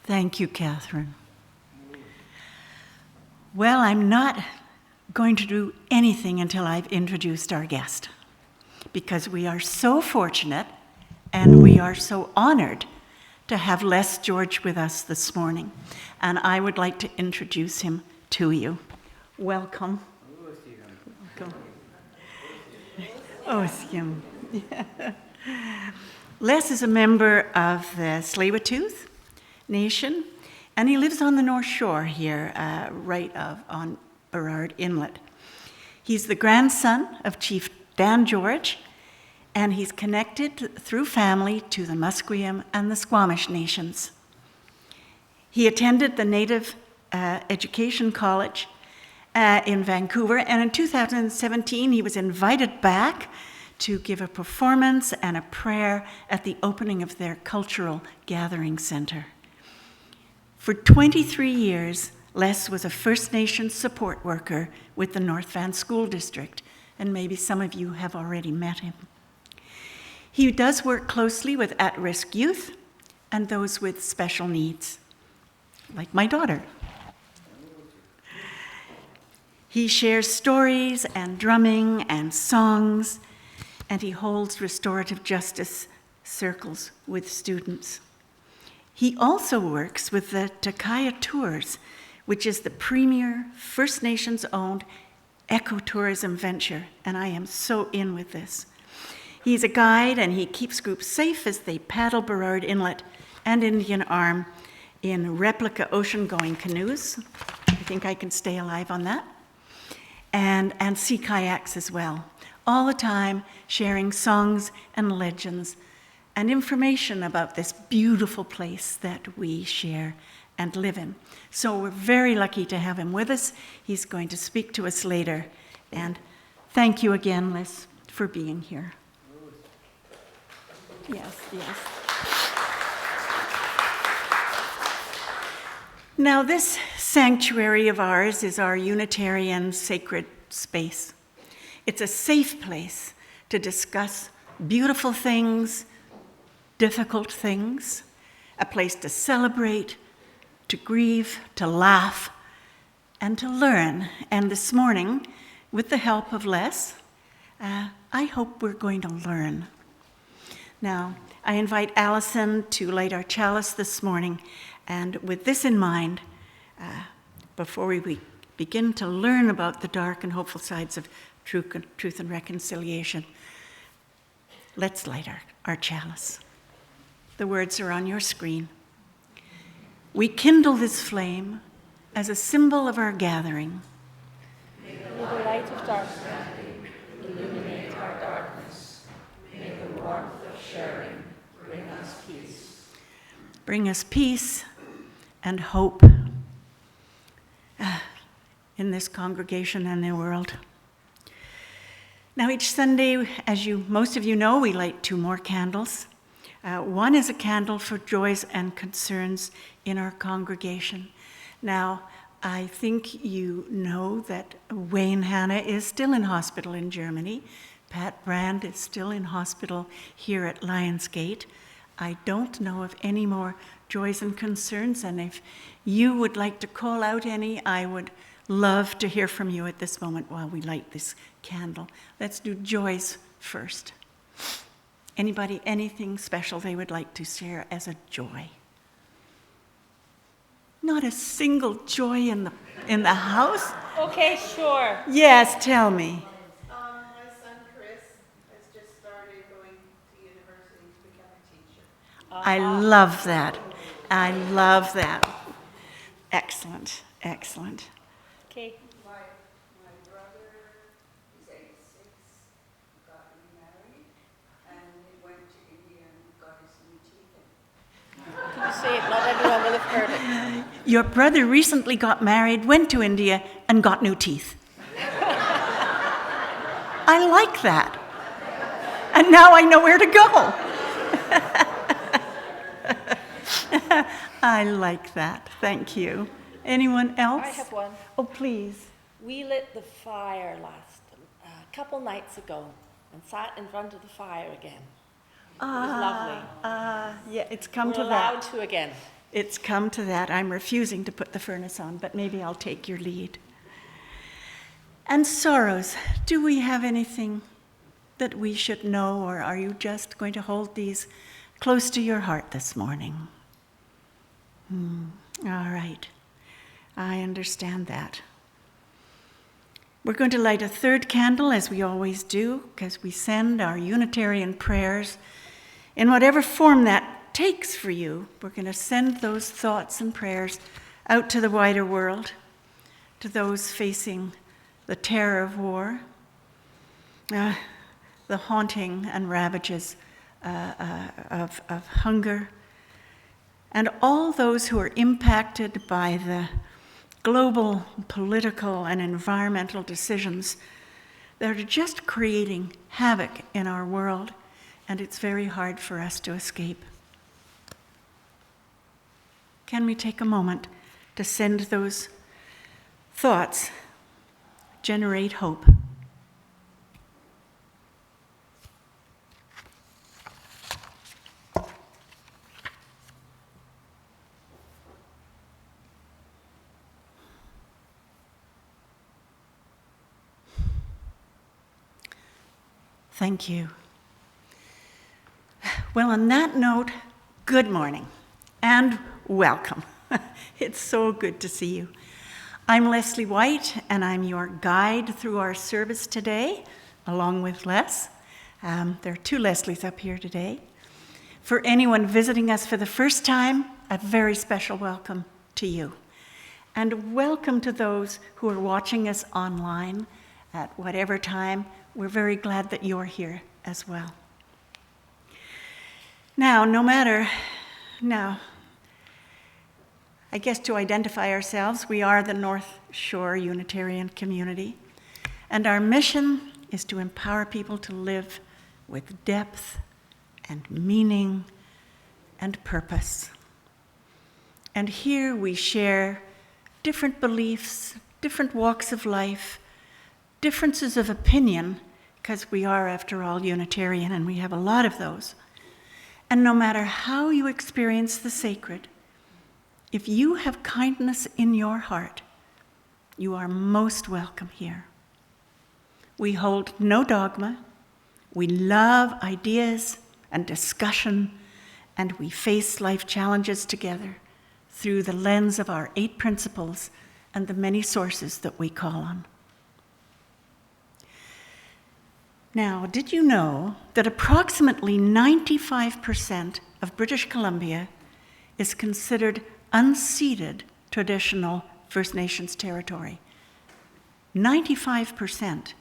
Thank you, Catherine. Well, I'm not going to do anything until I've introduced our guest, because we are so fortunate and we are so honored to have Les George with us this morning. And I would like to introduce him to you. Welcome. Welcome. Oh, Skim. Les is a member of the Tsleil-Waututh Nation, and he lives on the North Shore here, on Burrard Inlet. He's the grandson of Chief Dan George, and he's connected through family to the Musqueam and the Squamish nations. He attended the Native Education College in Vancouver, and in 2017 he was invited back to give a performance and a prayer at the opening of their cultural gathering center. For 23 years, Les was a First Nations support worker with the North Van School District, and maybe some of you have already met him. He does work closely with at-risk youth and those with special needs, like my daughter. He shares stories and drumming and songs, and he holds restorative justice circles with students. He also works with the Takaya Tours, which is the premier First Nations-owned ecotourism venture, and I am so in with this. He's a guide, and he keeps groups safe as they paddle Burrard Inlet and Indian Arm in replica ocean-going canoes. I think I can stay alive on that. And sea kayaks as well, all the time sharing songs and legends and information about this beautiful place that we share and live in. So we're very lucky to have him with us. He's going to speak to us later. And thank you again, Les, for being here. Yes. Now, this sanctuary of ours is our Unitarian sacred space. It's a safe place to discuss beautiful things, difficult things, a place to celebrate, to grieve, to laugh, and to learn. And this morning, with the help of Les, I hope we're going to learn. Now, I invite Allison to light our chalice this morning, and with this in mind, before we begin to learn about the dark and hopeful sides of truth and reconciliation, let's light our chalice. The words are on your screen. We kindle this flame as a symbol of our gathering. May the light of darkness illuminate our darkness. May the warmth of sharing bring us peace. Bring us peace and hope in this congregation and the world. Now, each Sunday, as most of you know, we light 2 more candles. One is a candle for joys and concerns in our congregation. Now, I think you know that Wayne Hanna is still in hospital in Germany. Pat Brand is still in hospital here at Lionsgate. I don't know of any more joys and concerns, and if you would like to call out any, I would love to hear from you at this moment while we light this candle. Let's do joys first. Anybody, anything special they would like to share as a joy? Not a single joy in the house? Okay, sure. Yes, tell me. My son Chris has just started going to university to become a teacher. I love that. I love that. Excellent. Okay. My brother is 86, got remarried, and he went to India and got his new teeth in. Can you say it? Not everyone will have heard it. Your brother recently got married, went to India, and got new teeth. I like that. And now I know where to go. I like that. Thank you. Anyone else? I have one. Oh, please. We lit the fire a couple nights ago and sat in front of the fire again. It was lovely. Yeah, it's come We're to allowed that. to again. it's come to that. I'm refusing to put the furnace on, but maybe I'll take your lead. And sorrows, do we have anything that we should know, or are you just going to hold these close to your heart this morning? All right, I understand that. We're going to light a third candle, as we always do, because we send our Unitarian prayers in whatever form that takes for you. We're going to send those thoughts and prayers out to the wider world, to those facing the terror of war, the haunting and ravages of hunger, and all those who are impacted by the global political and environmental decisions that are just creating havoc in our world, and it's very hard for us to escape. Can we take a moment to send those thoughts, generate hope? Thank you. Well, on that note, good morning and welcome. It's so good to see you. I'm Leslie Whyte, and I'm your guide through our service today, along with Les. There are two Leslies up here today. For anyone visiting us for the first time, a very special welcome to you. And welcome to those who are watching us online at whatever time. We're very glad that you're here as well. Now, I guess to identify ourselves, we are the North Shore Unitarian community, and our mission is to empower people to live with depth and meaning and purpose. And here we share different beliefs, different walks of life, differences of opinion, because we are, after all, Unitarian, and we have a lot of those. And no matter how you experience the sacred, if you have kindness in your heart, you are most welcome here. We hold no dogma, we love ideas and discussion, and we face life challenges together through the lens of our 8 principles and the many sources that we call on. Now, did you know that approximately 95% of British Columbia is considered unceded traditional First Nations territory? 95%.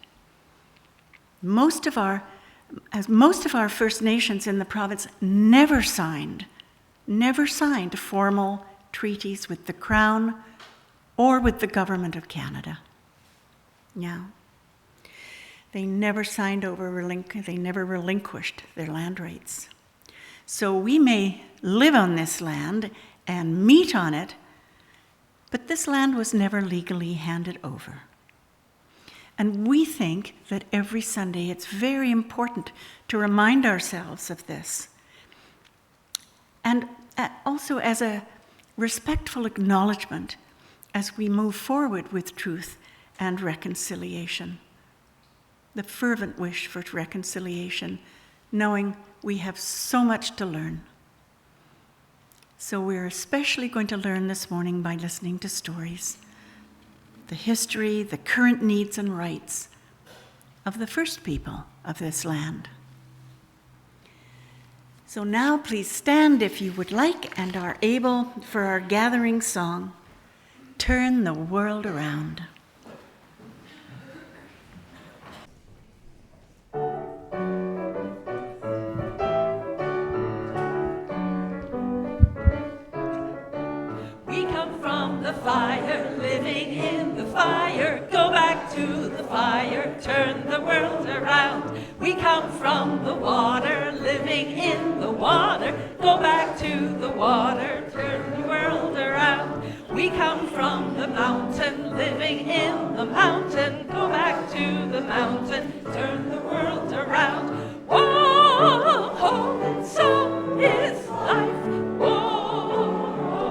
Most of our First Nations in the province never signed formal treaties with the Crown or with the Government of Canada. Yeah. They never they never relinquished their land rights. So we may live on this land and meet on it, but this land was never legally handed over. And we think that every Sunday it's very important to remind ourselves of this. And also as a respectful acknowledgement as we move forward with truth and reconciliation. The fervent wish for reconciliation, knowing we have so much to learn. So we're especially going to learn this morning by listening to stories, the history, the current needs and rights of the first people of this land. So now please stand if you would like and are able for our gathering song, Turn the World Around. Fire, living in the fire, go back to the fire, turn the world around. We come from the water, living in the water, go back to the water, turn the world around. We come from the mountain, living in the mountain, go back to the mountain, turn the world around. Whoa, home and song is life. Whoa.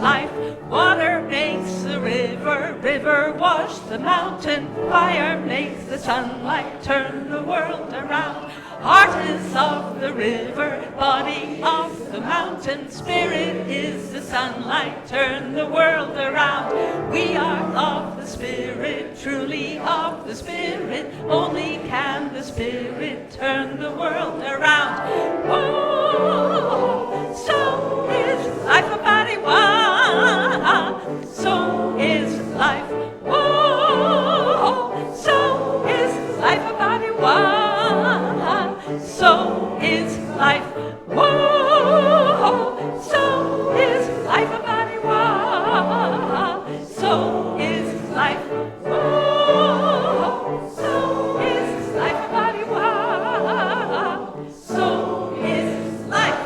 life. Water makes the river, river wash the mountain. Fire makes the sunlight turn the world around. Heart is of the river, body of the mountain. Spirit is the sunlight, turn the world around. We are of the Spirit, truly of the Spirit. Only can the Spirit turn the world around. Oh, so is life a body one. So is life. Oh, so is life a body one. So is life. Whoa, so is life a body. Whoa, so is life. Whoa, so is life a body. Whoa, so is life.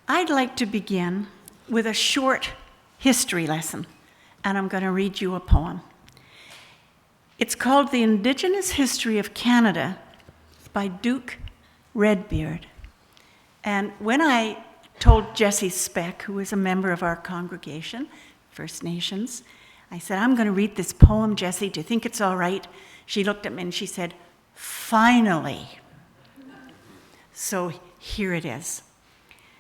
I'd like to begin with a short history lesson, and I'm going to read you a poem. It's called The Indigenous History of Canada by Duke Redbeard. And when I told Jessie Speck, who is a member of our congregation, First Nations, I said, I'm going to read this poem, Jessie, do you think it's all right? She looked at me and she said, finally. So here it is.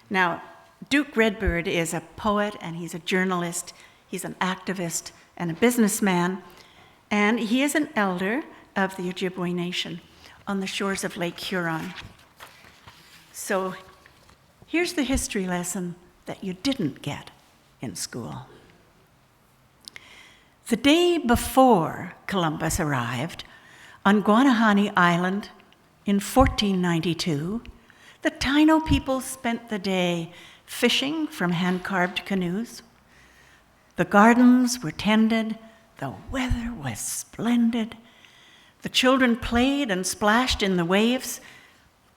Now, Duke Redbeard is a poet and he's a journalist, he's an activist and a businessman, and he is an elder of the Ojibwe Nation on the shores of Lake Huron. So here's the history lesson that you didn't get in school. The day before Columbus arrived on Guanahani Island in 1492, the Taino people spent the day fishing from hand-carved canoes. The gardens were tended, the weather was splendid. The children played and splashed in the waves,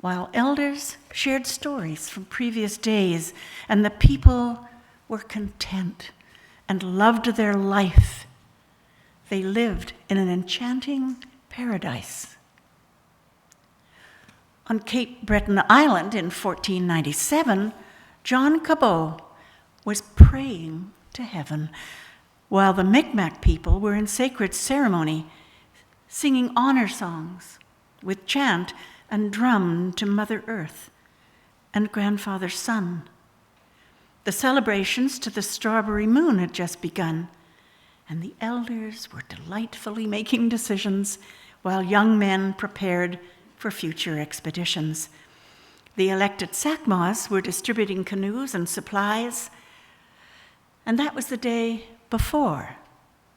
while elders shared stories from previous days, and the people were content and loved their life. They lived in an enchanting paradise. On Cape Breton Island in 1497, John Cabot was praying to heaven, while the Mi'kmaq people were in sacred ceremony, singing honor songs with chant and drum to Mother Earth and Grandfather Sun. The celebrations to the strawberry moon had just begun, and the elders were delightfully making decisions while young men prepared for future expeditions. The elected Sakmas were distributing canoes and supplies, and that was the day before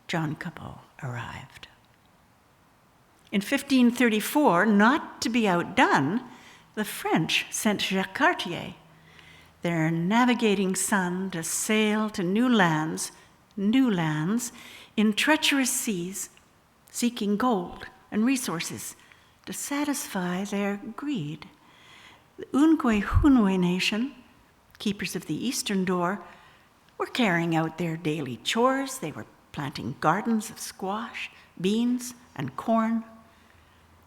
John Cabot arrived. In 1534, not to be outdone, the French sent Jacques Cartier, their navigating son, to sail to new lands in treacherous seas, seeking gold and resources to satisfy their greed. The Ungwe-Hunwe Nation, keepers of the eastern door, were carrying out their daily chores. They were planting gardens of squash, beans, and corn.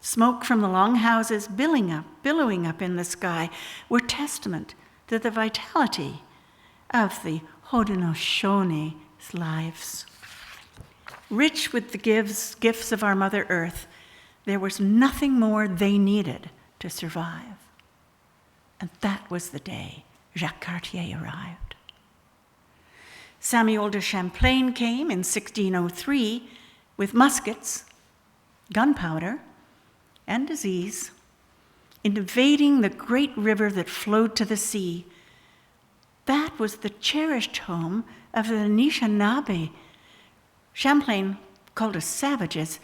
Smoke from the longhouses billowing up in the sky were testament to the vitality of the Haudenosaunee lives. Rich with the gifts of our Mother Earth, there was nothing more they needed to survive. And that was the day Jacques Cartier arrived. Samuel de Champlain came in 1603 with muskets, gunpowder, and disease, invading the great river that flowed to the sea. That was the cherished home of the Anishinaabe. Champlain called us savages.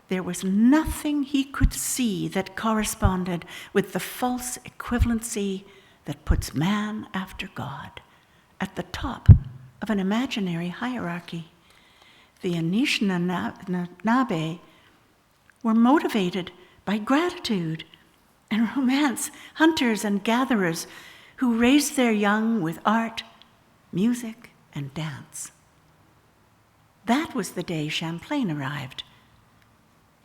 There was nothing he could see that corresponded with the false equivalency that puts man after God at the top of an imaginary hierarchy. The Anishinaabe were motivated by gratitude and romance, hunters and gatherers who raised their young with art, music, and dance. That was the day Champlain arrived,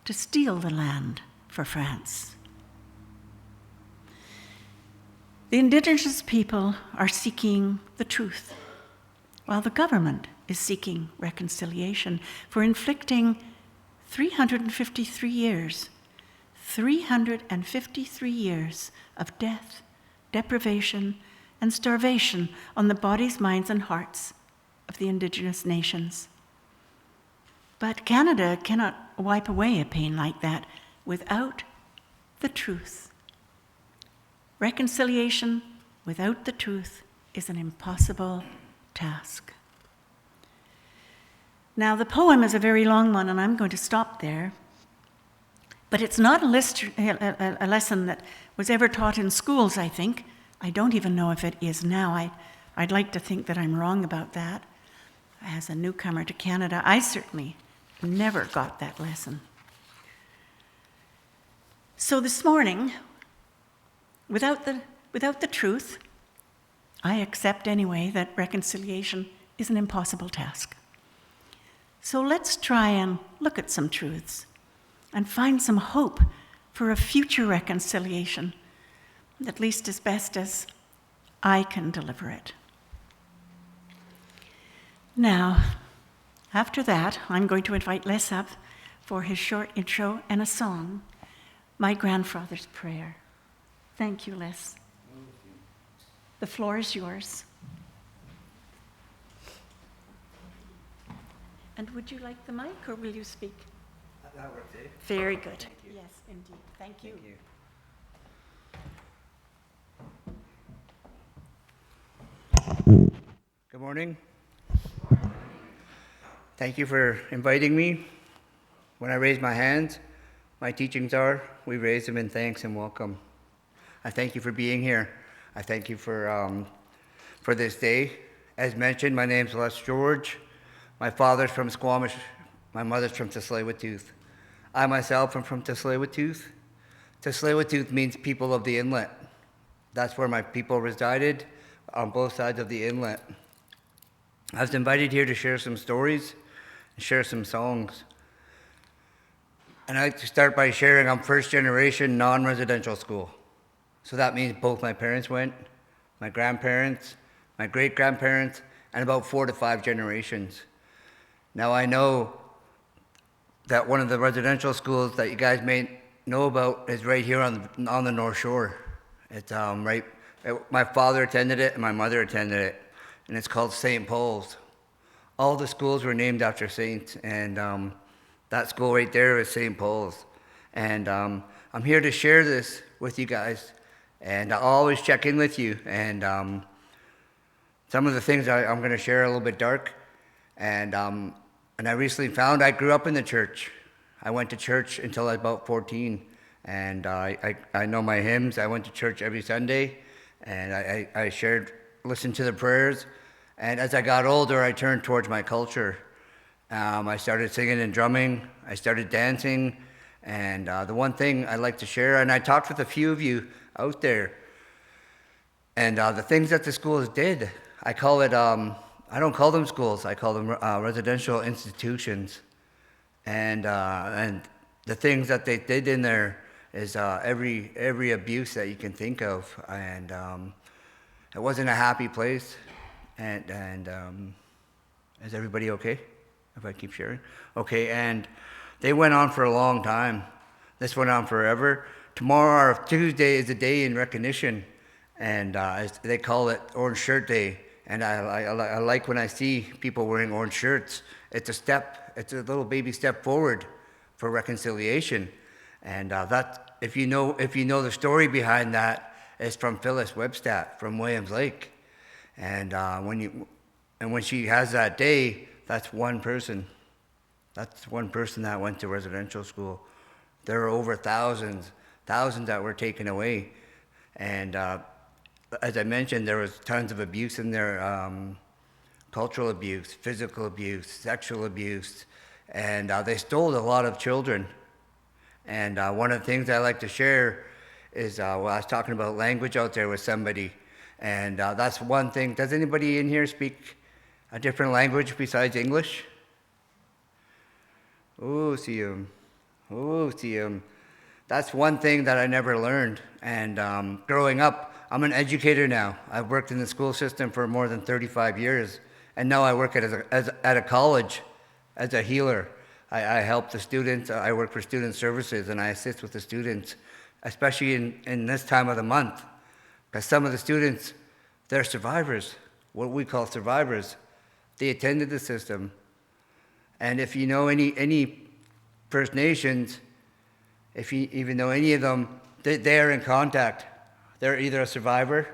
to steal the land for France. The Indigenous people are seeking the truth, while the government is seeking reconciliation for inflicting 353 years of death, deprivation, and starvation on the bodies, minds, and hearts of the Indigenous nations. But Canada cannot wipe away a pain like that without the truth. Reconciliation without the truth is an impossible task. Now, the poem is a very long one, and I'm going to stop there. But it's not a lesson that was ever taught in schools, I think. I don't even know if it is now. I'd like to think that I'm wrong about that. As a newcomer to Canada, I certainly never got that lesson. So this morning, without the truth, I accept anyway that reconciliation is an impossible task. So let's try and look at some truths and find some hope for a future reconciliation, at least as best as I can deliver it. Now, after that, I'm going to invite Les up for his short intro and a song, My Grandfather's Prayer. Thank you, Les. The floor is yours. And would you like the mic, or will you speak? That works, eh? Very good. Thank you. Yes, indeed. Thank you. Thank you. Good morning. Thank you for inviting me. When I raise my hands, my teachings are, we raise them in thanks and welcome. I thank you for being here. I thank you for this day. As mentioned, my name's Les George. My father's from Squamish. My mother's from Tsleil-Waututh. I myself am from Tsleil-Waututh. Tsleil-Waututh means people of the inlet. That's where my people resided, on both sides of the inlet. I was invited here to share some stories and share some songs. And I'd like to start by sharing I'm first generation non-residential school. So that means both my parents went, my grandparents, my great-grandparents, and about 4 to 5 generations. Now I know that one of the residential schools that you guys may know about is right here on the North Shore. It's my father attended it and my mother attended it, and it's called St. Paul's. All the schools were named after saints, and that school right there is St. Paul's. And I'm here to share this with you guys, and I'll always check in with you. And some of the things I'm going to share are a little bit dark, and I recently found I grew up in the church. I went to church until I was about 14, and I know my hymns. I went to church every Sunday, and I listened to the prayers. And as I got older, I turned towards my culture. I started singing and drumming. I started dancing. And the one thing I like to share, and I talked with a few of you out there, and the things that the schools did, I call it, I don't call them schools, I call them residential institutions. And the things that they did in there is every abuse that you can think of. And it wasn't a happy place. And is everybody okay if I keep sharing? Okay, and they went on for a long time. This went on forever. Tomorrow, or Tuesday, is a day in recognition, and they call it Orange Shirt Day. And I like when I see people wearing orange shirts. It's a step. It's a little baby step forward for reconciliation. And that, if you know the story behind that, is from Phyllis Webstat from Williams Lake. And when she has that day, that's one person. That's one person that went to residential school. There were over thousands that were taken away. And as I mentioned, there was tons of abuse in there, cultural abuse, physical abuse, sexual abuse, and they stole a lot of children. And one of the things I like to share is, I was talking about language out there with somebody, and that's one thing. Does anybody in here speak a different language besides English? Oh, see 'em. Oh, see 'em. That's one thing that I never learned. And growing up, I'm an educator now. I've worked in the school system for more than 35 years, and now I work at a college as a healer. I help the students. I work for student services, and I assist with the students, especially in this time of the month, because some of the students, they're survivors, what we call survivors. They attended the system. And if you know any First Nations, if you even know any of them, they're in contact. They're either a survivor,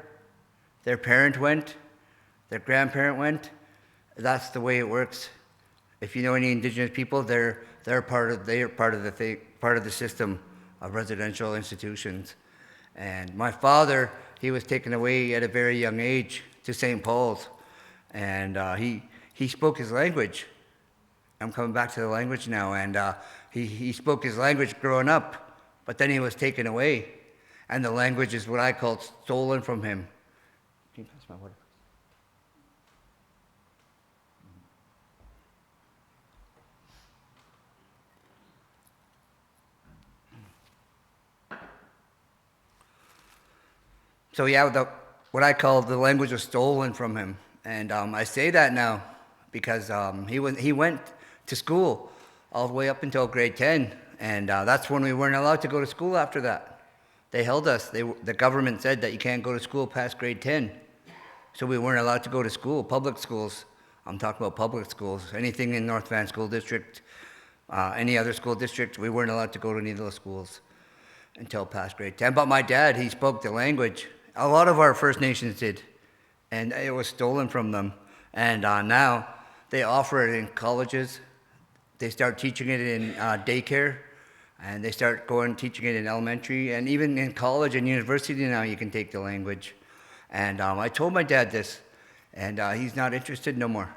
their parent went, their grandparent went. That's the way it works. If you know any Indigenous people, they're part of the system of residential institutions. And my father, he was taken away at a very young age to St. Paul's, and he spoke his language. I'm coming back to the language now, and he spoke his language growing up, but then he was taken away, and the language is what I call stolen from him. Can you pass my water? So yeah, what I call the language was stolen from him, and I say that now because he went to school all the way up until grade 10, and that's when we weren't allowed to go to school after that. They held us. The government said that you can't go to school past grade 10, so we weren't allowed to go to school. Public schools, I'm talking about public schools, anything in North Van School District, any other school district, we weren't allowed to go to any of those schools until past grade 10. But my dad, he spoke the language. A lot of our First Nations did, and it was stolen from them. And now they offer it in colleges. They start teaching it in daycare, and they start teaching it in elementary, and even in college and university now you can take the language. And I told my dad this, and he's not interested no more.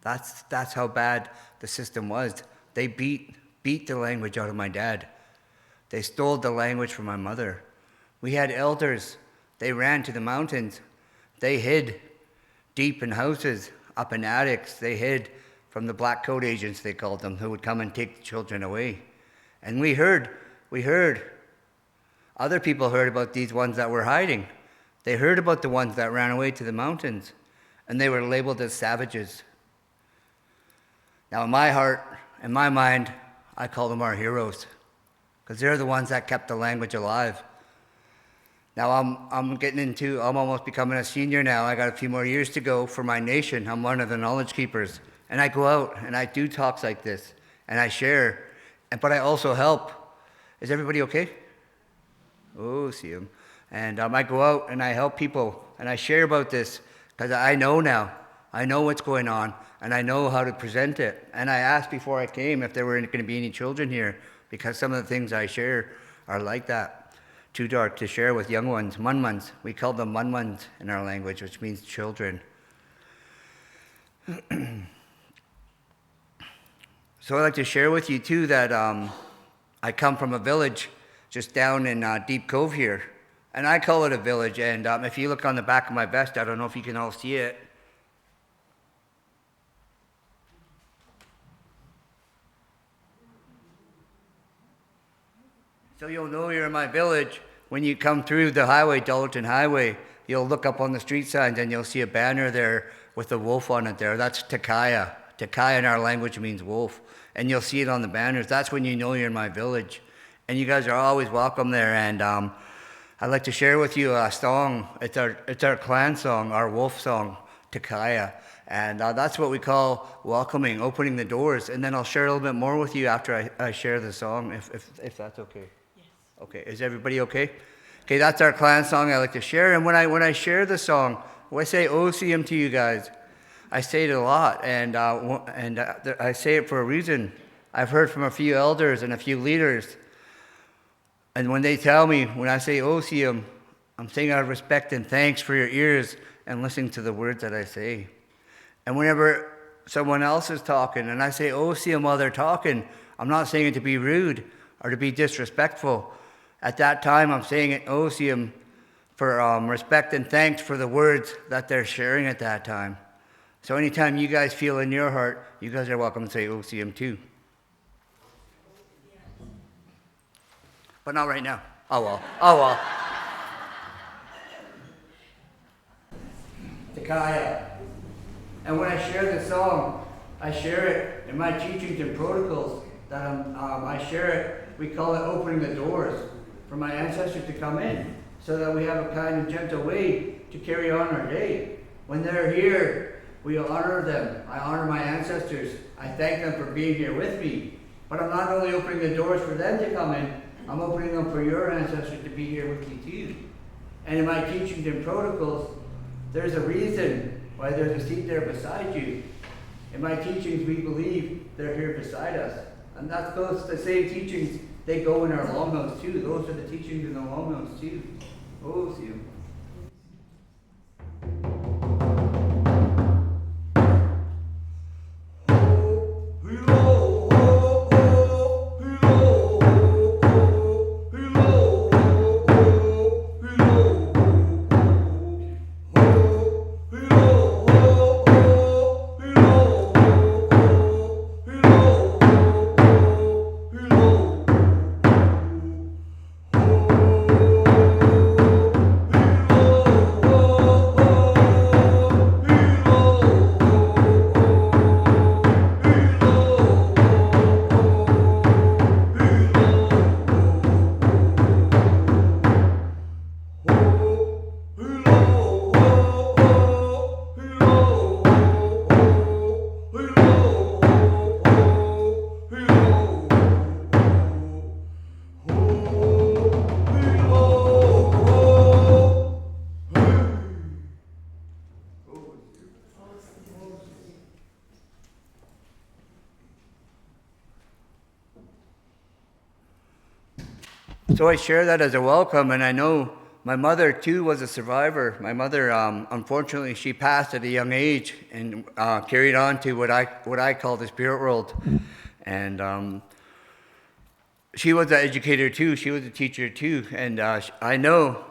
That's how bad the system was. They beat the language out of my dad. They stole the language from my mother. We had elders. They ran to the mountains. They hid deep in houses, up in attics. They hid from the black coat agents, they called them, who would come and take the children away. And we heard, other people heard about these ones that were hiding. They heard about the ones that ran away to the mountains, and they were labeled as savages. Now in my heart, in my mind, I call them our heroes, because they're the ones that kept the language alive. Now I'm almost becoming a senior now. I got a few more years to go for my nation. I'm one of the knowledge keepers. And I go out and I do talks like this and I share, but I also help. Is everybody okay? Oh, see him. And I go out and I help people and I share about this because I know now. I know what's going on and I know how to present it. And I asked before I came if there were going to be any children here because some of the things I share are like that. Too dark to share with young ones, munmuns. We call them munmuns in our language, which means children. So I'd like to share with you too that I come from a village just down in Deep Cove here, and I call it a village. And if you look on the back of my vest, I don't know if you can all see it. So you'll know you're in my village when you come through the highway, Dollarton Highway. You'll look up on the street signs and you'll see a banner there with a wolf on it there. That's Takaya. Takaya in our language means wolf. And you'll see it on the banners. That's when you know you're in my village. And you guys are always welcome there. And I'd like to share with you a song. It's our clan song, our wolf song, Takaya. And that's what we call welcoming, opening the doors. And then I'll share a little bit more with you after I share the song, if that's okay. Okay, is everybody okay? Okay, that's our clan song I like to share. And when I share the song, when I say OCM to you guys, I say it a lot, and I say it for a reason. I've heard from a few elders and a few leaders, and when they tell me, when I say OCM, I'm saying out of respect and thanks for your ears and listening to the words that I say. And whenever someone else is talking, and I say OCM while they're talking, I'm not saying it to be rude or to be disrespectful. At that time, I'm saying it OCM for respect and thanks for the words that they're sharing at that time. So anytime you guys feel in your heart, you guys are welcome to say OCM too. But not right now. Oh well. Kaya. And when I share this song, I share it in my teachings and protocols that I share it. We call it opening the doors for my ancestors to come in, so that we have a kind and gentle way to carry on our day. When they're here, we honor them. I honor my ancestors. I thank them for being here with me. But I'm not only opening the doors for them to come in, I'm opening them for your ancestors to be here with you too. And in my teachings and protocols, there's a reason why there's a seat there beside you. In my teachings, we believe they're here beside us. And that's the same teachings, they go in our longhouse too. Those are the teachings in the longhouse too. Oh, see you. So I share that as a welcome, and I know my mother too was a survivor. My mother, unfortunately, she passed at a young age and carried on to what I call the spirit world. And she was an educator too. She was a teacher too. And I know,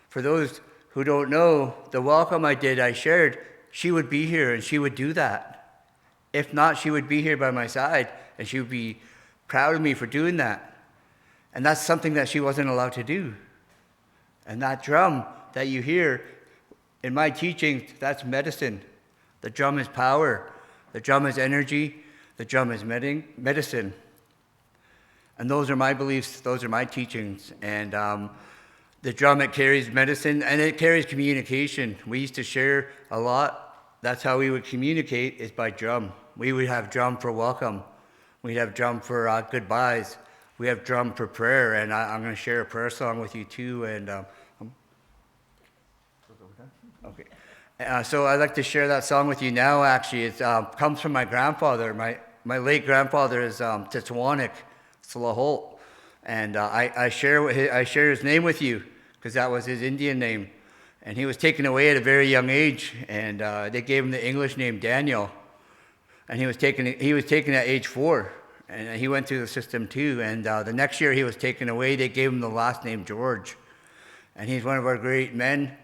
for those who don't know, the welcome I did, I shared, she would be here and she would do that. If not, she would be here by my side and she would be proud of me for doing that. And that's something that she wasn't allowed to do. And that drum that you hear in my teachings, that's medicine. The drum is power. The drum is energy. The drum is medicine. And those are my beliefs. Those are my teachings. And the drum, it carries medicine and it carries communication. We used to share a lot. That's how we would communicate, is by drum. We would have drum for welcome. We'd have drum for goodbyes. We have drum for prayer, and I'm going to share a prayer song with you too. And okay, so I'd like to share that song with you now. Actually, it comes from my grandfather. My late grandfather is Titswanik Slaholt, and I share his name with you because that was his Indian name, and he was taken away at a very young age, and they gave him the English name Daniel, and he was taken at age 4. And he went through the system too. And the next year he was taken away, they gave him the last name George. And he's one of our great men,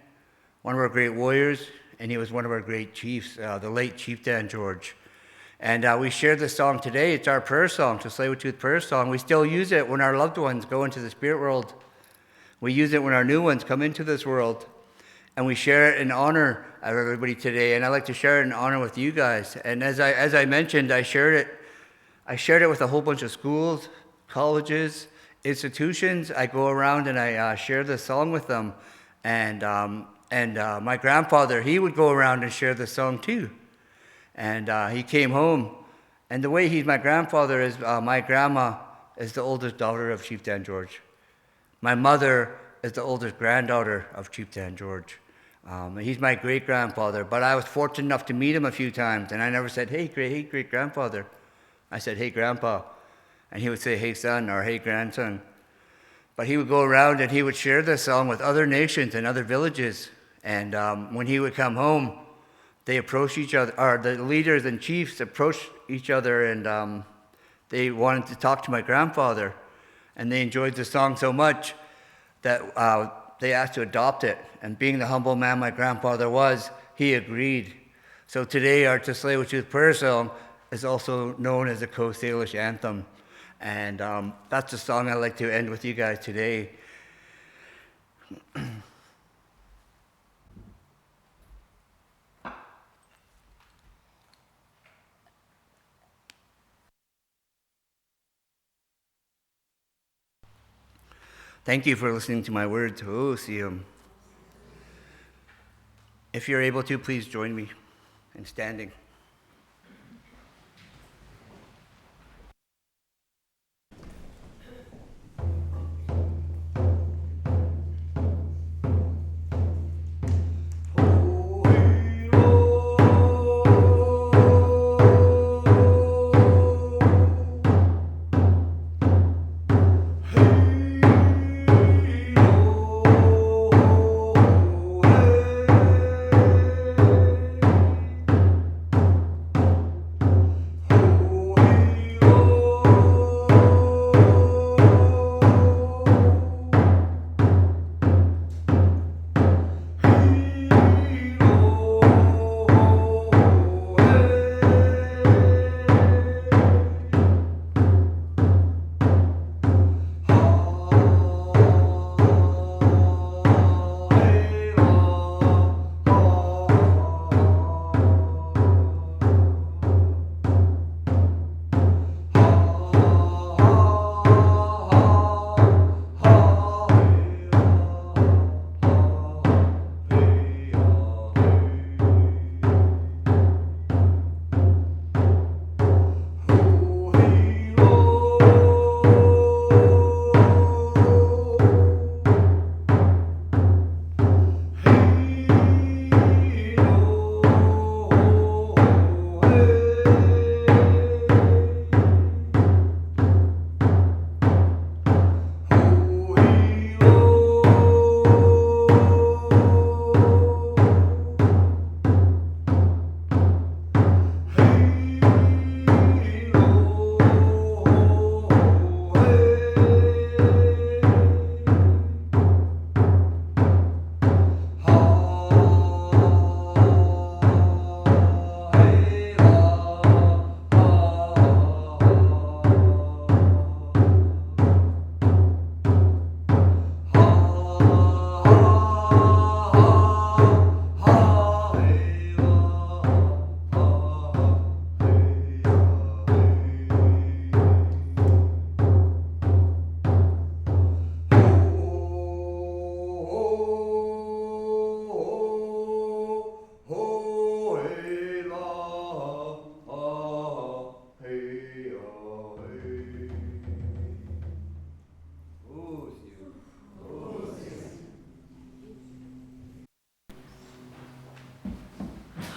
one of our great warriors, and he was one of our great chiefs, the late Chieftain George. And we shared this song today. It's our prayer song, the Tsleil-Waututh prayer song. We still use it when our loved ones go into the spirit world. We use it when our new ones come into this world. And we share it in honor of everybody today. And I'd like to share it in honor with you guys. And as I mentioned, I shared it with a whole bunch of schools, colleges, institutions. I go around and I share this song with them. And my grandfather, he would go around and share this song too. And he came home. And the way he's my grandfather is, my grandma is the oldest daughter of Chieftain George. My mother is the oldest granddaughter of Chieftain George. He's my great-grandfather. But I was fortunate enough to meet him a few times. And I never said, hey, great-grandfather. I said, hey, Grandpa. And he would say, hey, son, or hey, grandson. But he would go around and he would share this song with other nations and other villages. And when he would come home, they approached each other, or the leaders and chiefs approached each other, and they wanted to talk to my grandfather. And they enjoyed the song so much that they asked to adopt it. And being the humble man my grandfather was, he agreed. So today, our Tsleil-Waututh prayer song is also known as the Coast Salish anthem. And that's the song I'd like to end with you guys today. Thank you for listening to my words. Oh, see 'em. If you're able to, please join me in standing.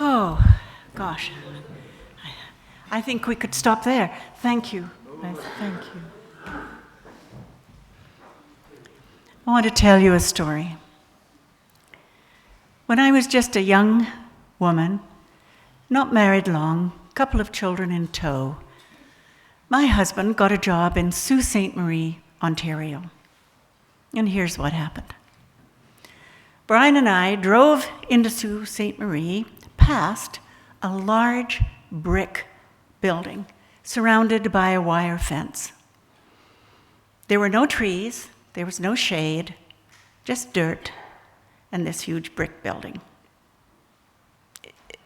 Oh, gosh. I think we could stop there. Thank you. Thank you. I want to tell you a story. When I was just a young woman, not married long, couple of children in tow, my husband got a job in Sault Ste. Marie, Ontario. And here's what happened. Brian and I drove into Sault Ste. Marie past a large brick building surrounded by a wire fence. There were no trees, there was no shade, just dirt and this huge brick building.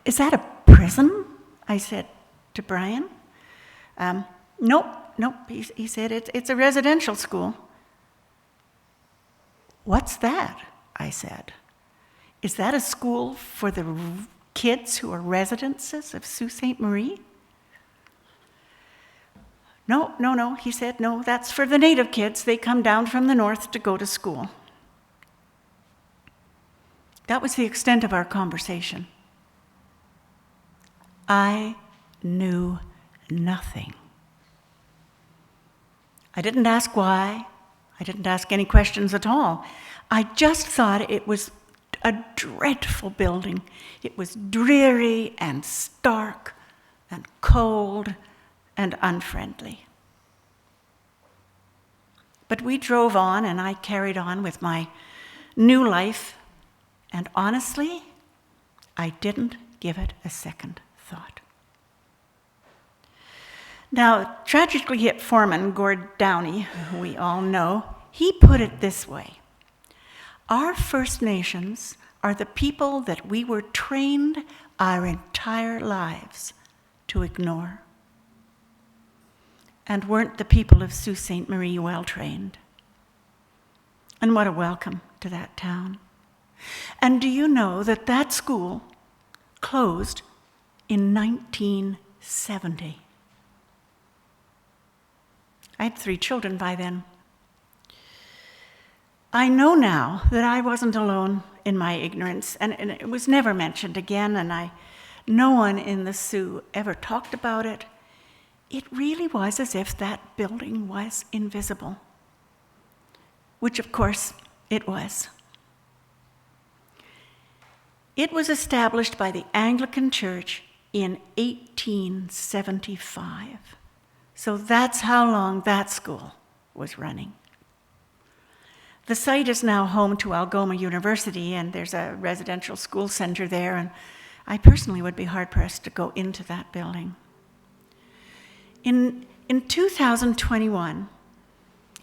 Is that a prison? I said to Brian. Nope, he said, it's a residential school. What's that? I said. Is that a school for the kids who are residents of Sault Ste. Marie? No, he said, no, that's for the native kids. They come down from the north to go to school. That was the extent of our conversation. I knew nothing. I didn't ask why. I didn't ask any questions at all. I just thought it was a dreadful building. It was dreary and stark and cold and unfriendly. But we drove on, and I carried on with my new life, and honestly, I didn't give it a second thought. Now, tragically hit foreman Gord Downey, who we all know, he put it this way. Our First Nations are the people that we were trained our entire lives to ignore. And weren't the people of Sault Ste. Marie well trained? And what a welcome to that town. And do you know that that school closed in 1970? I had 3 children by then. I know now that I wasn't alone in my ignorance, and it was never mentioned again, and no one in the Sioux ever talked about it. It really was as if that building was invisible, which of course it was. It was established by the Anglican Church in 1875. So that's how long that school was running. The site is now home to Algoma University, and there's a residential school center there, and I personally would be hard-pressed to go into that building. In 2021,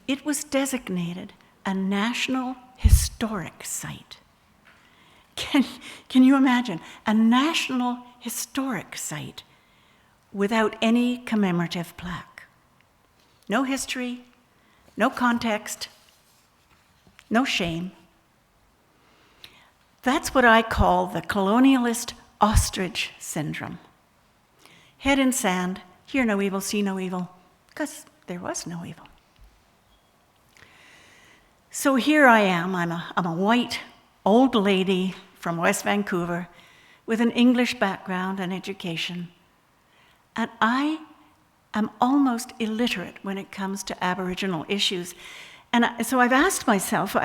it was designated a National Historic Site. Can you imagine? A National Historic Site without any commemorative plaque. No history, no context, no shame. That's what I call the colonialist ostrich syndrome. Head in sand, hear no evil, see no evil, because there was no evil. So here I am, I'm a white old lady from West Vancouver with an English background and education, and I am almost illiterate when it comes to Aboriginal issues. And so I've asked myself,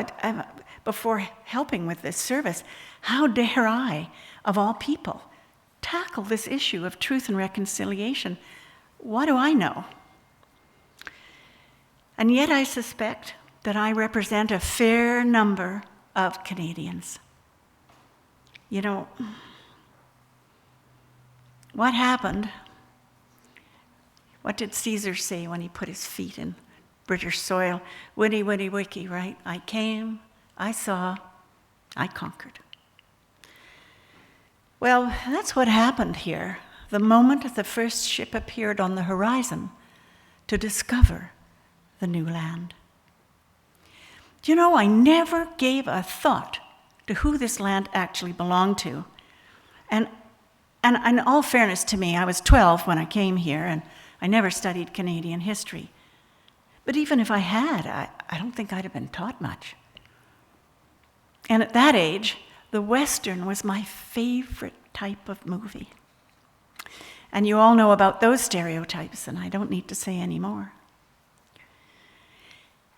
before helping with this service, how dare I, of all people, tackle this issue of truth and reconciliation? What do I know? And yet I suspect that I represent a fair number of Canadians. You know, what happened? What did Caesar say when he put his feet in British soil? Witty, witty, wiki, right? I came, I saw, I conquered. Well, that's what happened here. The moment the first ship appeared on the horizon to discover the new land. Do you know, I never gave a thought to who this land actually belonged to. And in all fairness to me, I was 12 when I came here, and I never studied Canadian history. But even if I had, I don't think I'd have been taught much. And at that age, the Western was my favorite type of movie. And you all know about those stereotypes, and I don't need to say any more.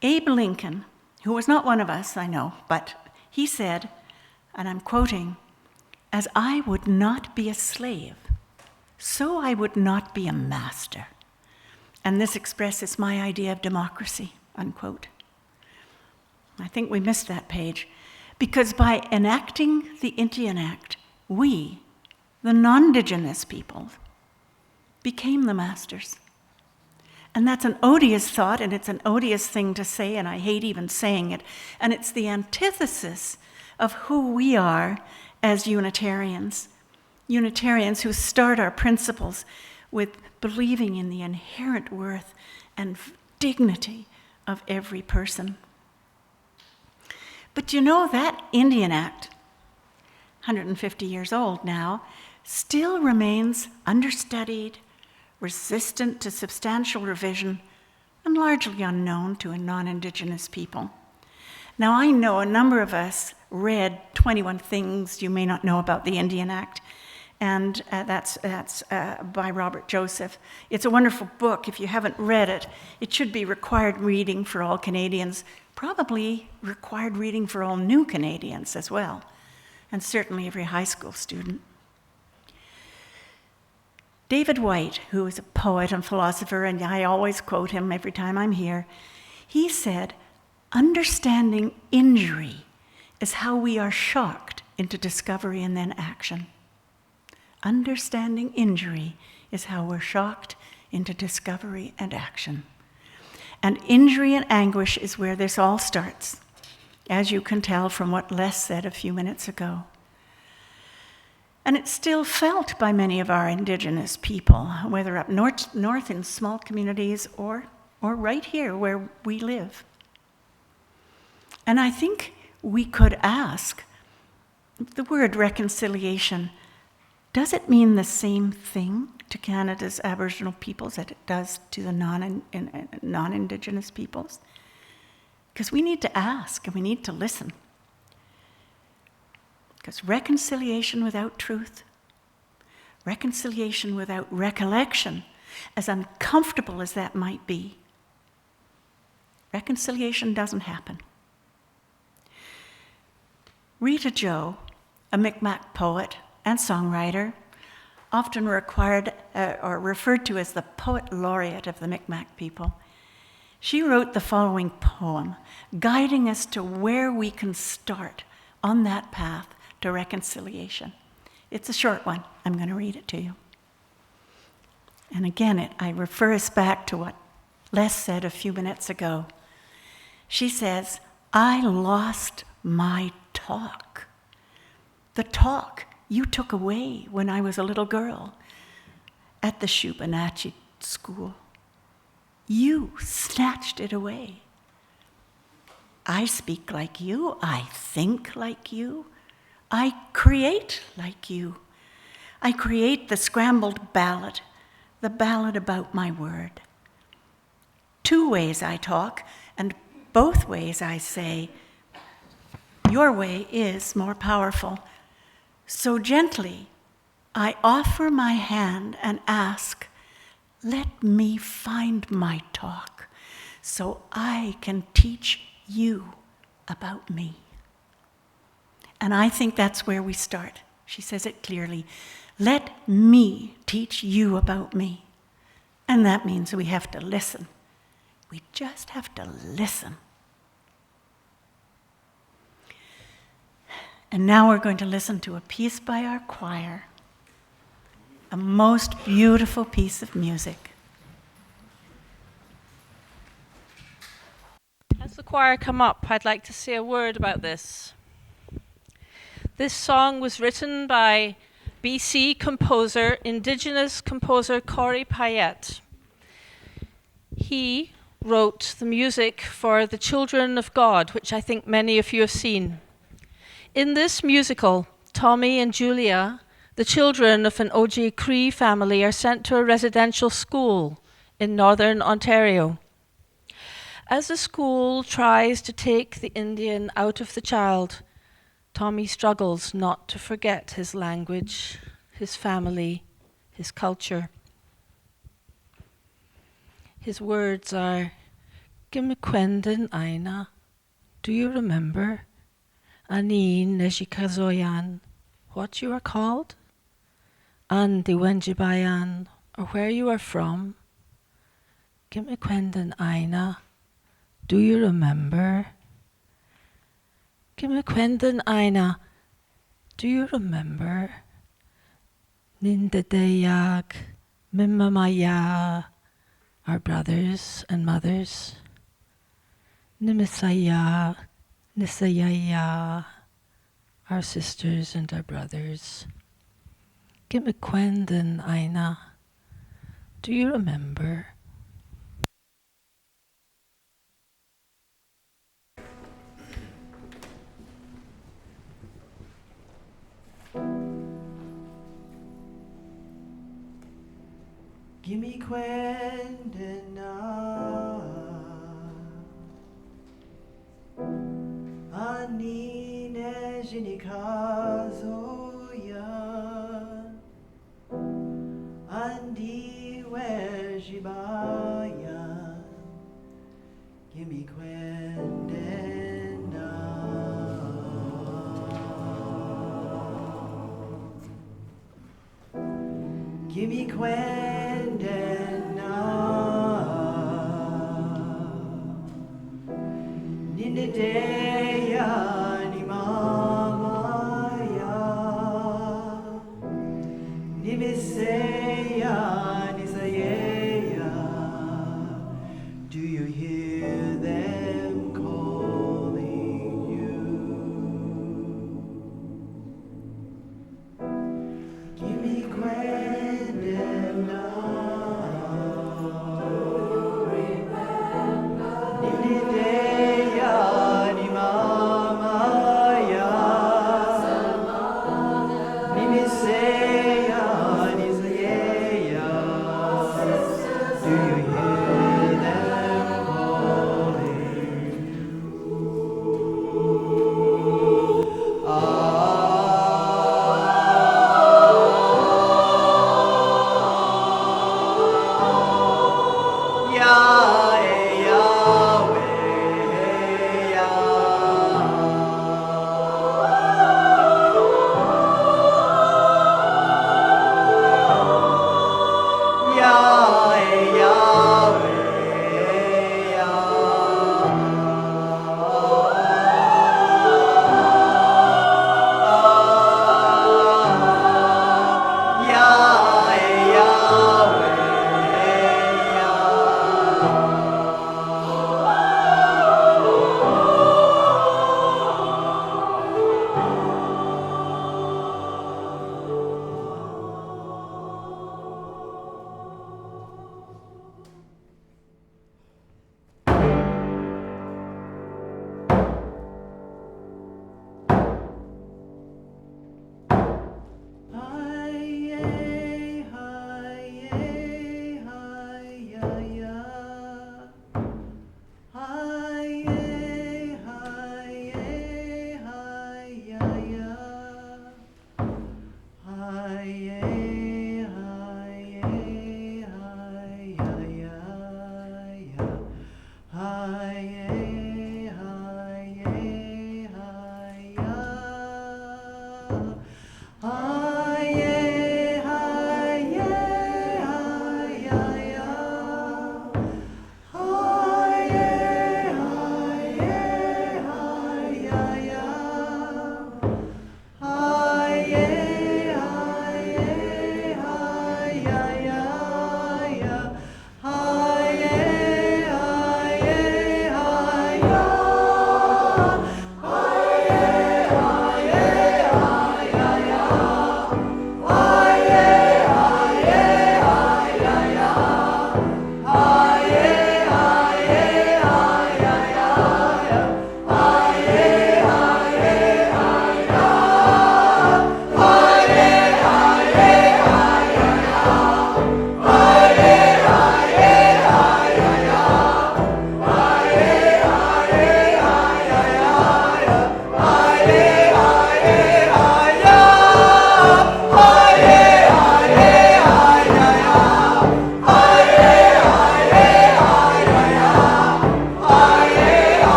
Abe Lincoln, who was not one of us, I know, but he said, and I'm quoting, "As I would not be a slave, so I would not be a master." And this expresses my idea of democracy, unquote. I think we missed that page, because by enacting the Indian Act, we, the non-Indigenous people, became the masters. And that's an odious thought, and it's an odious thing to say, and I hate even saying it. And it's the antithesis of who we are as Unitarians. Unitarians who start our principles with believing in the inherent worth and dignity of every person. But you know, that Indian Act, 150 years old now, still remains understudied, resistant to substantial revision, and largely unknown to non-Indigenous people. Now, I know a number of us read 21 Things You May Not Know About the Indian Act, and that's by Robert Joseph. It's a wonderful book. If you haven't read it, it should be required reading for all Canadians, probably required reading for all new Canadians as well, and certainly every high school student. David Whyte, who is a poet and philosopher, and I always quote him every time I'm here, he said, "Understanding injury is how we are shocked into discovery and then action." Understanding injury is how we're shocked into discovery and action. And injury and anguish is where this all starts, as you can tell from what Les said a few minutes ago. And it's still felt by many of our Indigenous people, whether up north in small communities or right here where we live. And I think we could ask, the word reconciliation, does it mean the same thing to Canada's Aboriginal peoples that it does to the non-Indigenous peoples? Because we need to ask and we need to listen. Because reconciliation without truth, reconciliation without recollection, as uncomfortable as that might be, reconciliation doesn't happen. Rita Joe, a Mi'kmaq poet and songwriter, often referred to as the poet laureate of the Mi'kmaq people, she wrote the following poem, guiding us to where we can start on that path to reconciliation. It's a short one. I'm going to read it to you. And again, I refer us back to what Les said a few minutes ago. She says, I lost my talk. The talk you took away when I was a little girl at the Shubanachi school. You snatched it away. I speak like you. I think like you. I create like you. I create the scrambled ballad, the ballad about my word. 2 ways I talk, and both ways I say, your way is more powerful. So gently, I offer my hand and ask, let me find my talk so I can teach you about me. And I think that's where we start. She says it clearly. Let me teach you about me. And that means we have to listen. We just have to listen. And now we're going to listen to a piece by our choir, a most beautiful piece of music. As the choir come up, I'd like to say a word about this. This song was written by BC composer, Indigenous composer Corey Payette. He wrote the music for The Children of God, which I think many of you have seen. In this musical, Tommy and Julia, the children of an O.J. Cree family, are sent to a residential school in northern Ontario. As the school tries to take the Indian out of the child, Tommy struggles not to forget his language, his family, his culture. His words are, Gimikwenden Aina, do you remember? Ani Nejikazoyan, what you are called? An Diwenjibayan, or where you are from? Gimikwenden Aina, do you remember? Gimikwenden Aina, do you remember? Nindadeyag, Mimamaya, our brothers and mothers. Nimisaya, Nisayaya, our sisters and our brothers. Gimikwenden Aina, do you remember? Gimme kwendena Anine jinikazoya Andi wejibaya Gimme kwendena Gimme kwendena Nindeya ni mama ya Nimiseya ni sayeya Do you hear them calling you? Gimme kwendena Nindeya ni mama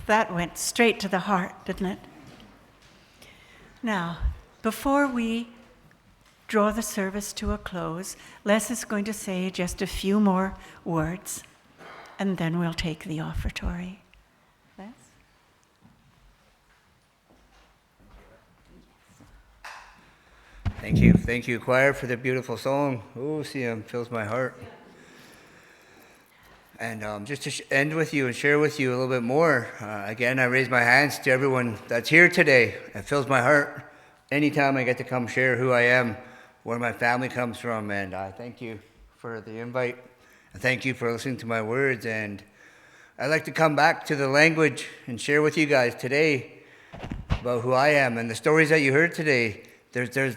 That went straight to the heart, didn't it? Now, before we draw the service to a close, Les is going to say just a few more words, and then we'll take the offertory. Les? Thank you, choir, for the beautiful song. Oh, see, fills my heart. And just to end with you and share with you a little bit more, again, I raise my hands to everyone that's here today. It fills my heart anytime I get to come share who I am, where my family comes from, and I thank you for the invite. And thank you for listening to my words. And I'd like to come back to the language and share with you guys today about who I am. And the stories that you heard today, there's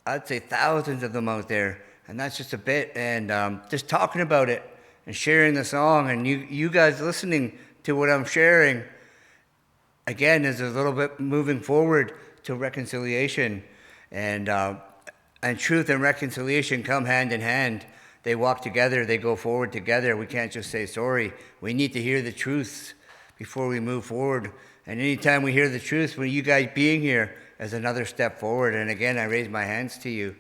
I'd say thousands of them out there, and that's just a bit. And just talking about it and sharing the song, and you guys listening to what I'm sharing, again, is a little bit moving forward to reconciliation. And truth and reconciliation come hand in hand. They walk together, they go forward together. We can't just say sorry. We need to hear the truth before we move forward. And anytime we hear the truth, when you guys being here is another step forward. And again, I raise my hands to you.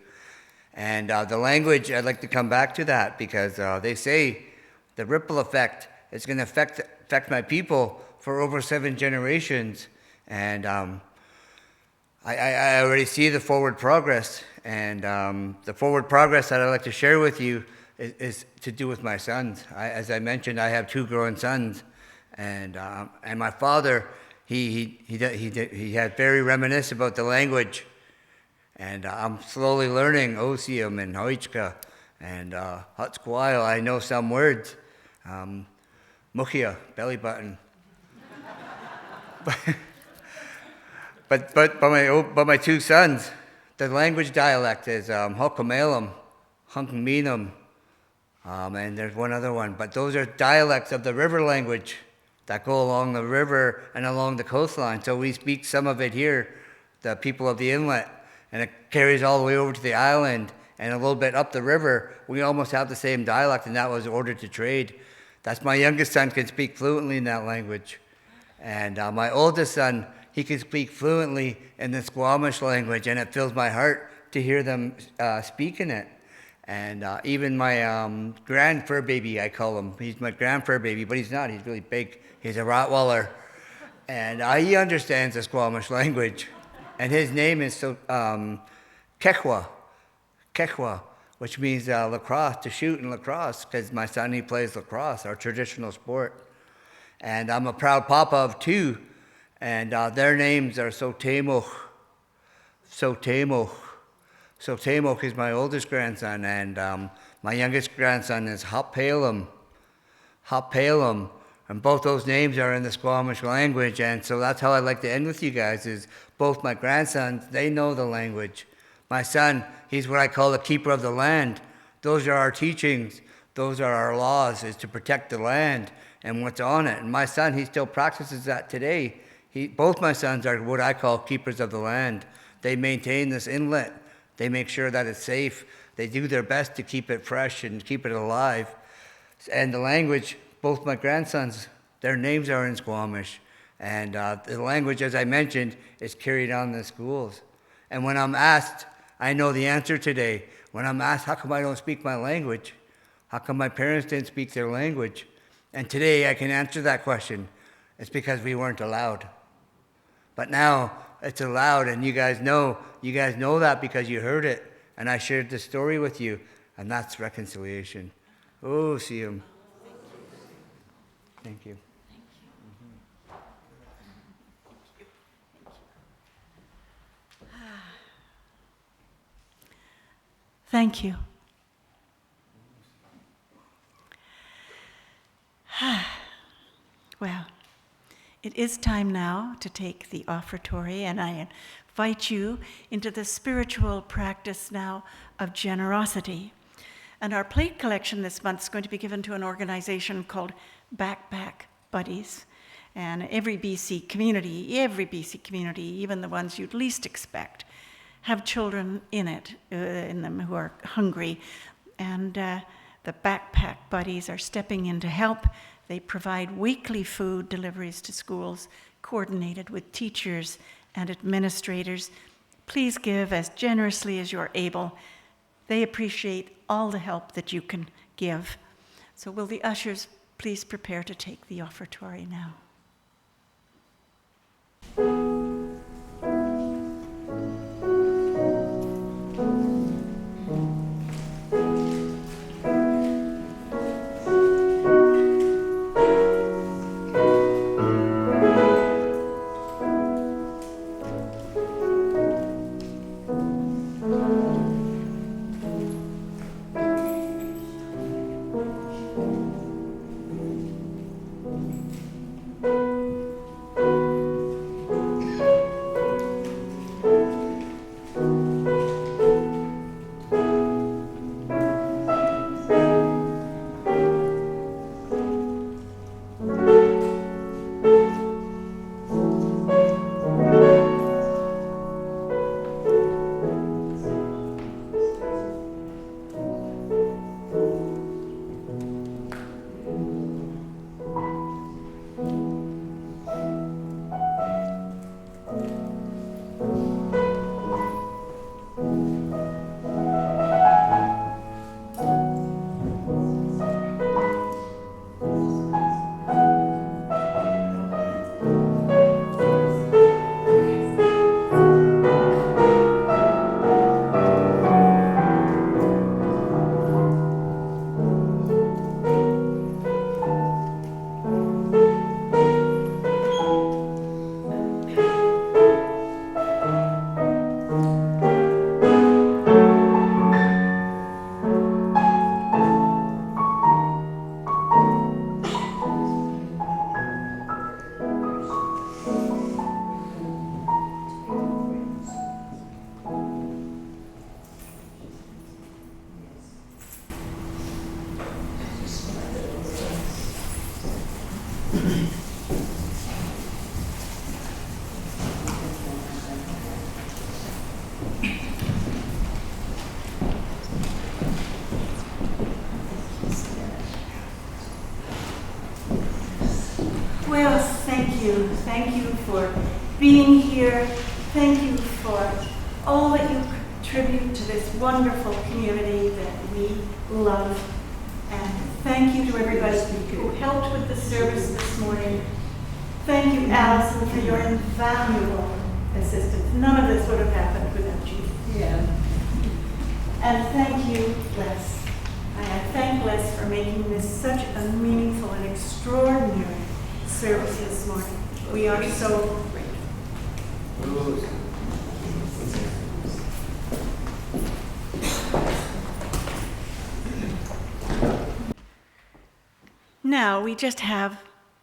And the language, I'd like to come back to that, because they say the ripple effect is going to affect my people for over 7 generations. And I already see the forward progress. And the forward progress that I'd like to share with you is to do with my sons. As I mentioned, I have 2 growing sons. And my father, he had very reminisce about the language. And I'm slowly learning Osium and Hoichka and Hutsquile. I know some words. Mukhia, belly button. but my 2 sons, the language dialect is Hokamelum, Hunkaminum, and there's one other one. But those are dialects of the river language that go along the river and along the coastline. So we speak some of it here, the people of the inlet, and it carries all the way over to the island, and a little bit up the river. We almost have the same dialect, and that was ordered to trade. That's my youngest son can speak fluently in that language. And my oldest son, he can speak fluently in the Squamish language, and it fills my heart to hear them speaking it. And even my grand fur baby, I call him. He's my grand fur baby, but he's not. He's really big. He's a Rottweiler. And he understands the Squamish language. And his name is Kekwa, which means lacrosse, to shoot in lacrosse, because my son, he plays lacrosse, our traditional sport. And I'm a proud papa of 2, and their names are Sotemoch. Sotemoch is my oldest grandson, and my youngest grandson is Hopalum. And both those names are in the Squamish language, and so that's how I'd like to end with you guys, is both my grandsons, they know the language. My son, he's what I call the keeper of the land. Those are our teachings. Those are our laws, is to protect the land and what's on it. And my son, he still practices that today. Both my sons are what I call keepers of the land. They maintain this inlet. They make sure that it's safe. They do their best to keep it fresh and keep it alive. And the language, both my grandsons, their names are in Squamish. And the language, as I mentioned, is carried on in the schools. And when I'm asked, I know the answer today. When I'm asked, how come I don't speak my language? How come my parents didn't speak their language? And today I can answer that question. It's because we weren't allowed. But now it's allowed, and you guys know that because you heard it. And I shared the story with you, and that's reconciliation. Oh, see him. Thank you. Thank you. Well, it is time now to take the offertory, and I invite you into the spiritual practice now of generosity. And our plate collection this month is going to be given to an organization called Backpack Buddies. And every BC community, even the ones you'd least expect, have children in them who are hungry. And the backpack buddies are stepping in to help. They provide weekly food deliveries to schools, coordinated with teachers and administrators. Please give as generously as you're able. They appreciate all the help that you can give. So will the ushers please prepare to take the offertory now? Well, thank you. Thank you for being here. Thank you for all that you contribute to this wonderful community that we love. And thank you to everybody who helped with the service this morning. Thank you, Allison, for your invaluable assistance. None of this would have happened without you. Yeah. And thank you, Les. I thank Les for making this such a meaningful and extraordinary service this morning. We are so grateful. Now we just have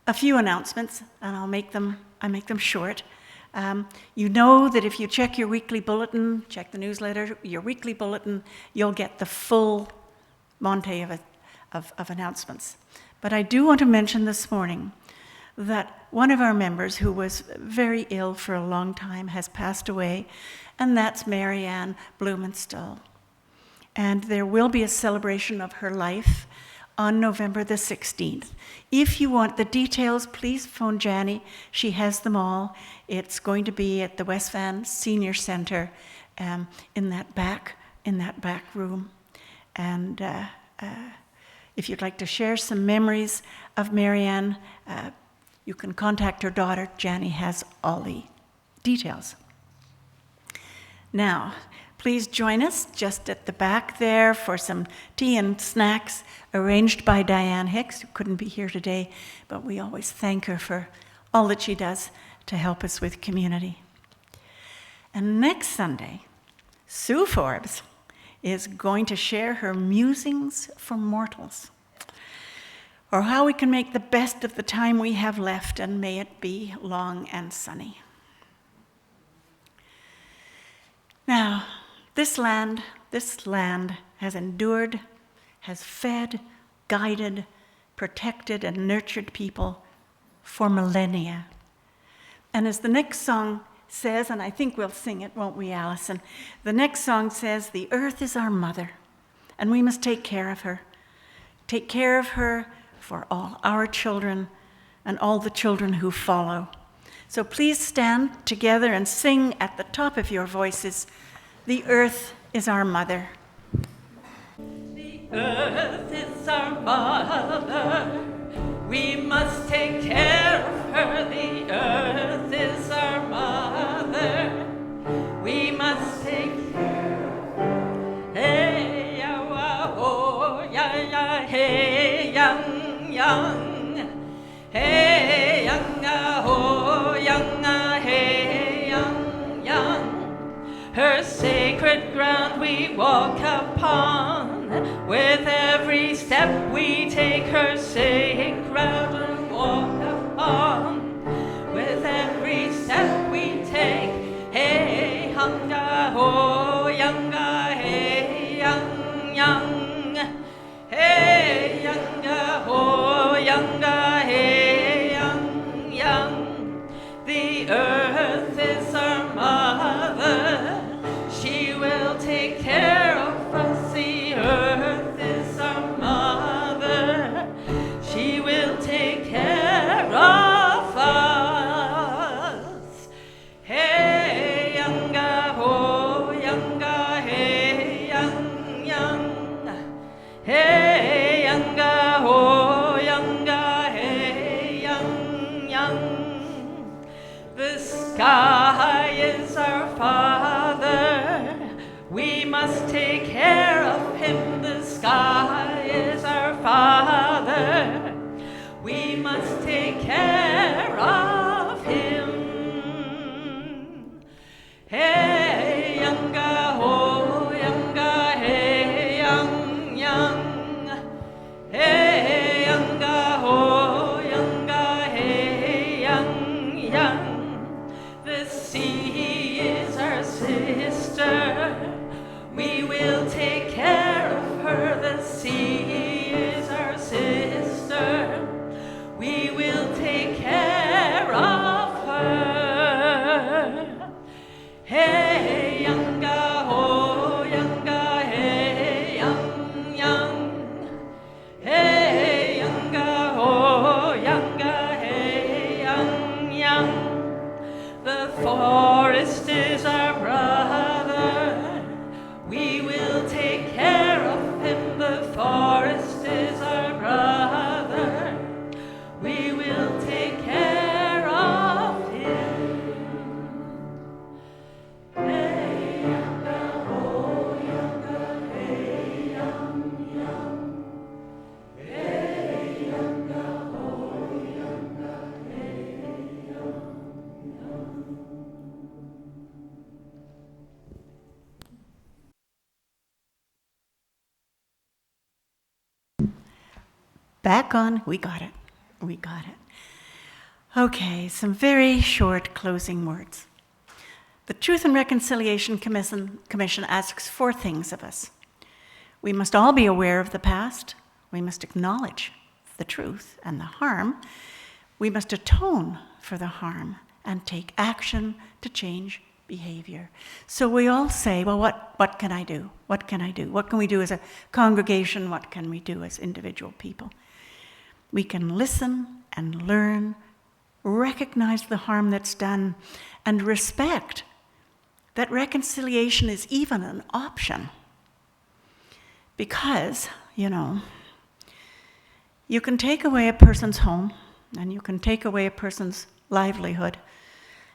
a few announcements, and I make them short. You know that if you check your weekly bulletin, check the newsletter, your weekly bulletin, you'll get the full monte of announcements. But I do want to mention this morning that one of our members who was very ill for a long time has passed away, and that's Marianne Blumenstall. And there will be a celebration of her life on November the 16th. If you want the details, please phone Janie. She has them all. It's going to be at the West Van Senior Center in that back room. And if you'd like to share some memories of Marianne, you can contact her daughter. Janie has all the details. Now, please join us just at the back there for some tea and snacks arranged by Diane Hicks, who couldn't be here today, but we always thank her for all that she does to help us with community. And next Sunday, Sue Forbes is going to share her musings for mortals, or how we can make the best of the time we have left, and may it be long and sunny. Now, this land has endured, has fed, guided, protected, and nurtured people for millennia. And as the next song says, and I think we'll sing it, won't we, Allison? The next song says, "The earth is our mother, and we must take care of her. Take care of her for all our children and all the children who follow. So please stand together and sing at the top of your voices, "The earth is our mother." The earth is our mother. We must take care of her. The earth is our mother. We must take care of her. Hey, ya, wa, oh, ya, ya, hey, young, young. Hey, young, oh, young, hey, young, young. Her sacred ground we walk upon. With every step we take her sacred ground and walk upon. With every step we take, hey, hunga, ho, younga, hey, young, young. Hey, younga, ho, younga, hey, young, young. The earth is our mother. She will take care of us. The earth is our mother. She will take care of us. Hey, younga, ho, younga, hey, young, young. Hey, younga, ho, younga, hey, young, young. The sky is our father. We must take care of him. The sky is our father. We must take care of him. Hey, younga, ho, younga, hey, young, young. Hey, younga, ho, younga, hey, young, young. The sea is our sister. We will take care of her. The sea is our sister. We will take care of her. Hey, younga, ho, younga, hey, young, young. Hey, younga, ho, younga, hey, young, young. The forest is our brother. We will take care of him. The forest is our brother. We will take care of him. Hey, younga, ho, younga, hey, young, young. Hey, younga, ho, younga, hey, young, young. Back on. We got it. We got it. Okay, some very short closing words. The Truth and Reconciliation Commission asks 4 things of us. We must all be aware of the past. We must acknowledge the truth and the harm. We must atone for the harm and take action to change behavior. So we all say, well, what can I do? What can I do? What can we do as a congregation? What can we do as individual people? We can listen and learn, recognize the harm that's done, and respect that reconciliation is even an option. Because, you can take away a person's home, and you can take away a person's livelihood.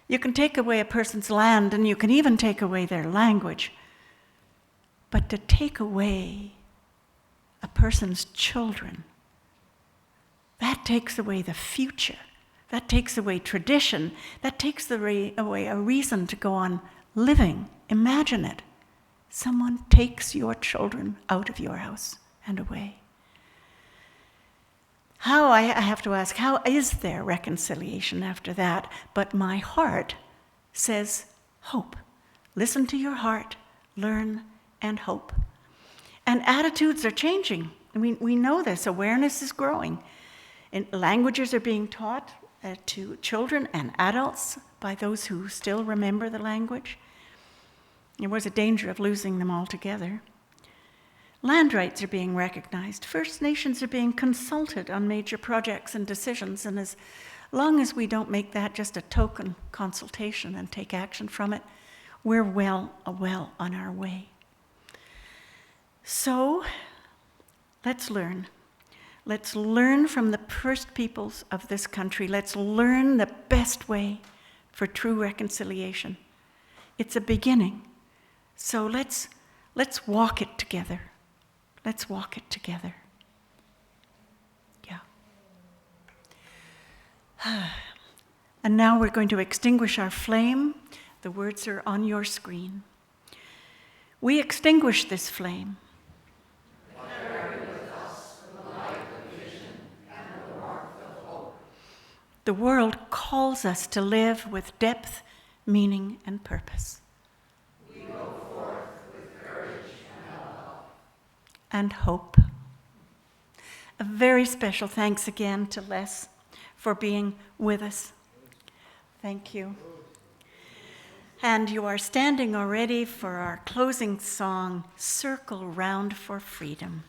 You can take away a person's land, and you can even take away their language. But to take away a person's children, that takes away the future. That takes away tradition. That takes away a reason to go on living. Imagine it. Someone takes your children out of your house and away. I have to ask, how is there reconciliation after that? But my heart says hope. Listen to your heart, learn, and hope. And attitudes are changing. We know this. Awareness is growing. And languages are being taught to children and adults by those who still remember the language. There was a danger of losing them altogether. Land rights are being recognized. First Nations are being consulted on major projects and decisions, and as long as we don't make that just a token consultation and take action from it, we're well on our way. So, let's learn. Let's learn from the first peoples of this country. Let's learn the best way for true reconciliation. It's a beginning. So let's walk it together. Let's walk it together. Yeah. And now we're going to extinguish our flame. The words are on your screen. We extinguish this flame. The world calls us to live with depth, meaning, and purpose. We go forth with courage and love. And hope. A very special thanks again to Les for being with us. Thank you. And you are standing already for our closing song, Circle Round for Freedom.